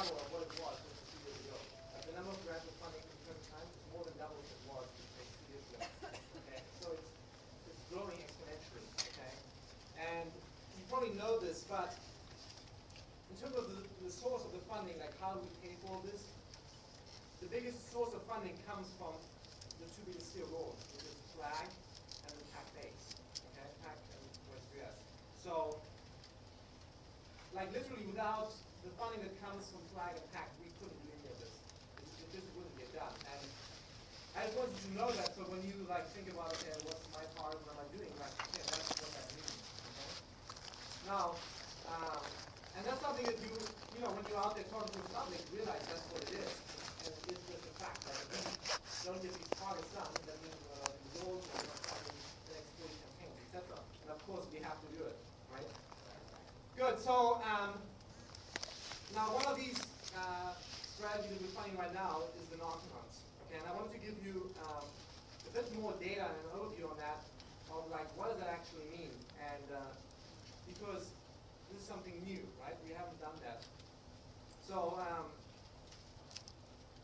double of what it was just 2 years ago. Like the number of grants of funding in current times is more than double what it was just 2 years ago. Okay, so it's growing exponentially. Okay, and you probably know this, but in terms of the source of the funding, like how do we pay for all this? The biggest source of funding comes from the two biggest steel roles, which is flag and the PAC base. Okay, PAC and West US. So, like literally without the funding that comes from flag and PAC, we couldn't do any of this. It just wouldn't get done. And I just wanted you to know that, so when you like think about, okay, what's my part, what am I doing, like, yeah, that's what that means. Okay? Now, and that's something that you know, when you're out there talking to the public, realize that's what it is. And it's just a fact that if we don't get these targets done, that means we're not doing goals, we're not funding the next 40 campaigns, etc. And of course, we have to do it, right? Good. So now one of these strategies that we're funding right now is the knock-ons. Okay, and I wanted to give you a bit more data and an overview on that, of like what does that actually mean, and because this is something new, right? We haven't done that. So,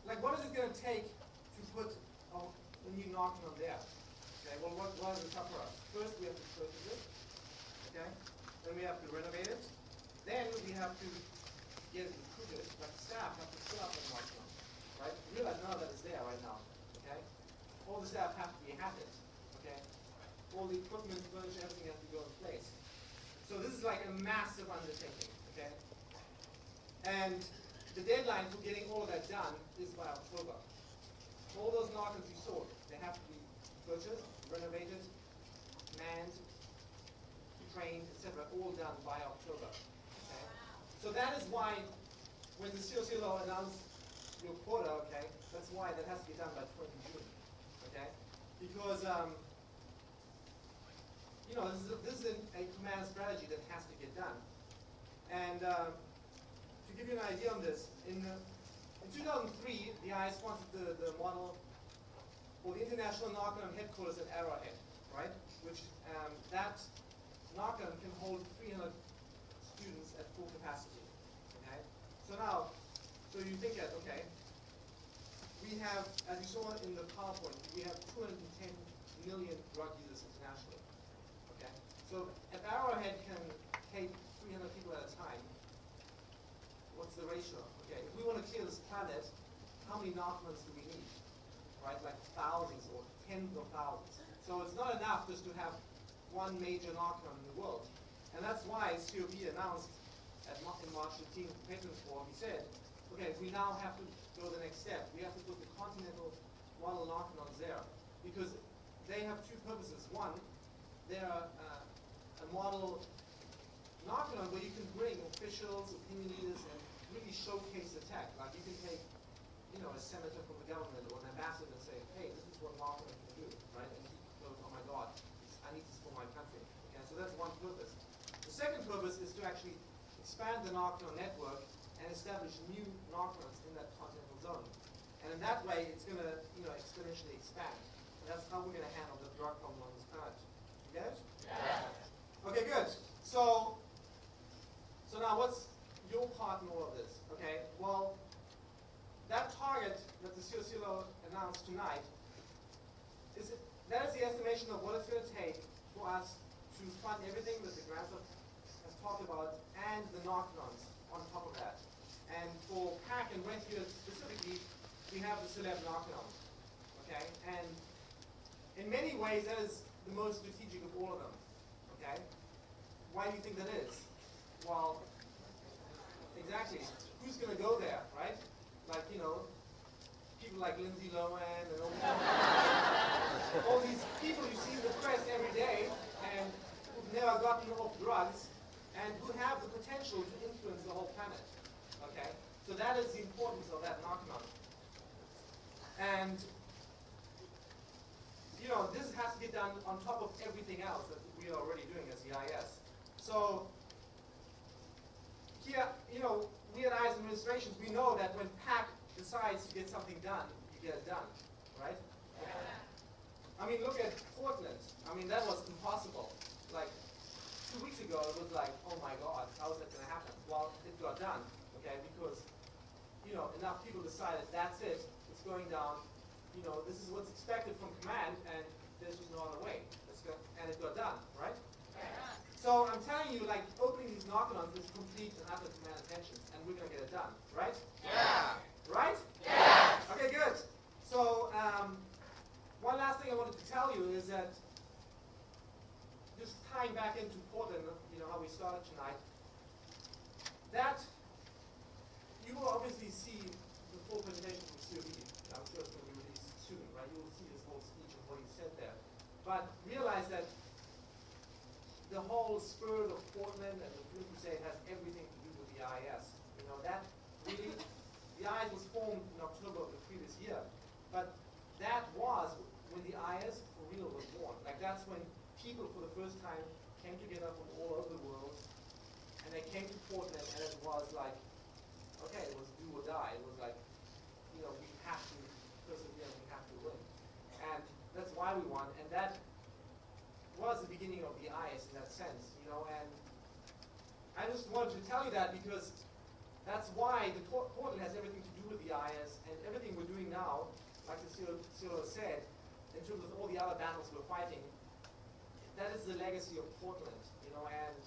like, what is it going to take to put a new knock-on there? Okay, well, what is the top for us? First, we have to purchase it. Okay, then we have to renovate it. Then we have to get it recruited. Like, staff have to fill up the knock-on, right? Realize none of that is there right now. Okay, all the staff have to be at it. Okay, all the equipment, furniture, everything has to go in place. So this is like a massive undertaking, okay? And the deadline for getting all of that done is by October. All those knock-ons you saw, they have to be purchased, renovated, manned, trained, etc., all done by October. Okay? So that is why when the COCLO announced your quota, okay, that's why that has to be done by 20 June, okay? Because you know, this is a command strategy that has to get done. And to give you an idea on this, in 2003, the IAS sponsored the model for the International Knock-on Headquarters at Arrowhead, right? Which that knock-on can hold 300 students at full capacity, okay? So now, so you think that, okay, we have, as you saw in the PowerPoint, we have 210 million drug users internationally. Okay? So if Arrowhead can take 300 people at a time, what's the ratio? Okay, if we want to clear this planet, how many knock-ons do we need? Right, like thousands or tens of thousands. So it's not enough just to have one major knock-on in the world. And that's why COP announced in March 18th, the Patrons Forum, he said, okay, we now have to go the next step. We have to put the continental model knock-ons there. Because they have two purposes. One, they're a model knock-on where you can bring officials, opinion leaders, and really showcase the tech. Like you can take, you know, a senator from the government or an ambassador and say, hey, this is what knock-on can do, right? And he goes, oh my God, I need this for my country. Okay, so that's one purpose. The second purpose is to actually expand the knock-on network and establish new knock-ons in that continental zone. And in that way, it's going to, you know, exponentially expand. And that's how we're going to handle the drug problem on this planet. You get it? Yeah. Okay, good. So now what's your part in all of this? Okay, well, that target that the COCLO announced tonight, that is the estimation of what it's going to take for us to fund everything that the grant has talked about and the knock-ons on top of that. And for PAC and West US specifically, we have the celeb knock-on. Okay, and in many ways that is the most strategic of all of them. Okay, why do you think that is? Well, exactly. Who's going to go there, right? Like, you know, people like Lindsay Lohan and all these people you see in the press every day and who've never gotten off drugs and who have the potential to influence the whole planet. Okay? So that is the importance of that knock-on. And, you know, this has to get done on top of everything else that we are already doing as the IAS. So, here, you know, we at IAS administrations, we know that when PAC decides to get something done, you get it done, right? Yeah. I mean, look at Portland. I mean, that was impossible. Like, 2 weeks ago, it was like, oh my God, how is that going to happen? Well, it got done, okay, because enough people decided that's it, it's going down, this is what's expected from command, and there's just no other way. And it got done, right? Yeah. So I'm telling you, like, opening these knock-ons is complete and utter command intentions, and we're going to get it done, right? Yeah. Right? Yeah. Okay, good. So one last thing I wanted to tell you is that, just tying back into Portland, how we started tonight, that you will obviously see the full presentation from COB. I'm sure it's going to be released soon, right? You will see his whole speech and what he said there. But realize that the whole spirit of Portland and the Freedom Crusade has everything to do with the IAS. That really, the IAS was formed in October of the previous year. But that was when the IAS for real was born. Like, that's when people for the first time came together from all over the world, and they came to Portland, and it was like, okay, it was do or die. It was like, we have to persevere, we have to win. And that's why we won, and that was the beginning of the IAS in that sense, and I just wanted to tell you that because that's why the Portland has everything to do with the IAS, and everything we're doing now, like the CEO said, in terms of all the other battles we're fighting, that is the legacy of Portland, and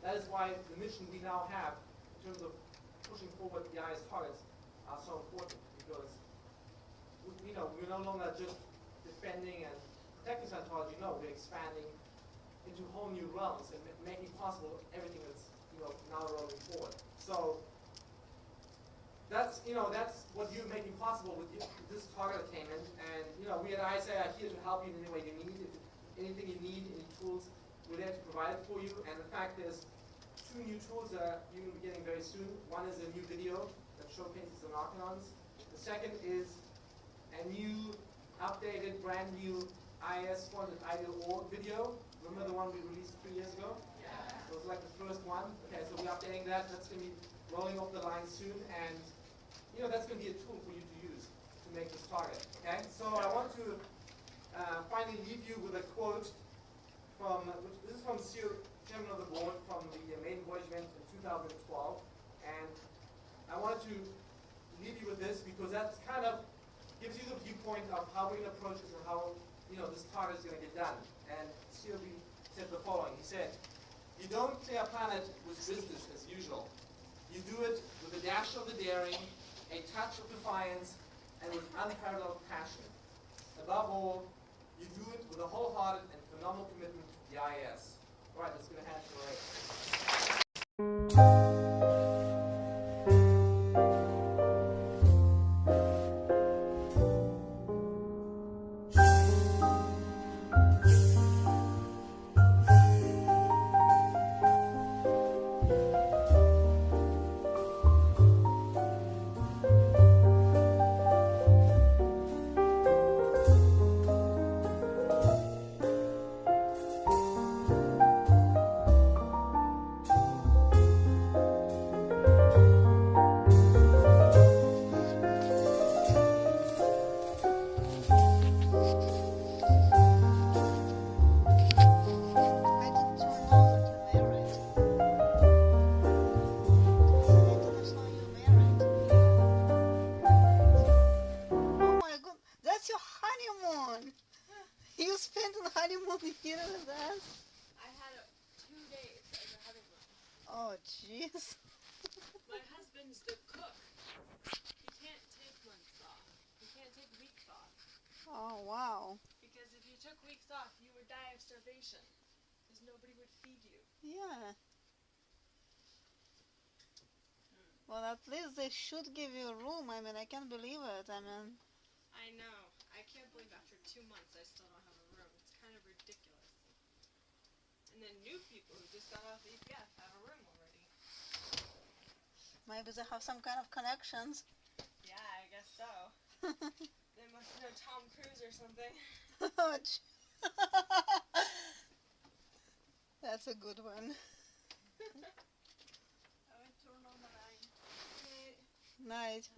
that is why the mission we now have in terms of pushing forward the IAS targets are so important, because we're no longer just defending and protecting Scientology. No, we're expanding into whole new realms and making possible everything that's now rolling forward. So that's what you're making possible with this target attainment, and we at ISA are here to help you in any way you need. If anything you need, any tools, we're there to provide it for you. And in fact, there's 2 new tools that you're going to be getting very soon. One is a new video that showcases the knock-ons. The second is a new, updated, brand new IAS funded ideal org video. Remember the one we released 3 years ago? Yeah. It was like the first one. Okay, so we're updating that. That's going to be rolling off the line soon, and that's going to be a tool for you to use to make this target. Okay, so I want to finally leave you with a quote from, this is from Chairman of the Board from the maiden voyage event in 2012, and I wanted to leave you with this because that kind of gives you the viewpoint of how we're going to approach this and how this target is going to get done. And COB said the following. He said, "You don't clear a planet with business as usual. You do it with a dash of the daring, a touch of defiance, and with unparalleled passion. Above all, you do it with a wholehearted and phenomenal commitment to the IAS." All right, let's go ahead and Ray. Here with us? I had 2 days as a honeymoon. Oh, jeez. My husband's the cook. He can't take months off. He can't take weeks off. Oh, wow. Because if you took weeks off, you would die of starvation. Because nobody would feed you. Yeah. Well, at least they should give you a room. I mean, I can't believe it. I mean... I know. I can't believe after 2 months I still don't have a room. It's kind of ridiculous. And then new people who just got off EPF have a room already. Maybe they have some kind of connections. Yeah, I guess so. They must know Tom Cruise or something. Oh, that's a good one. I would turn on the line. Night.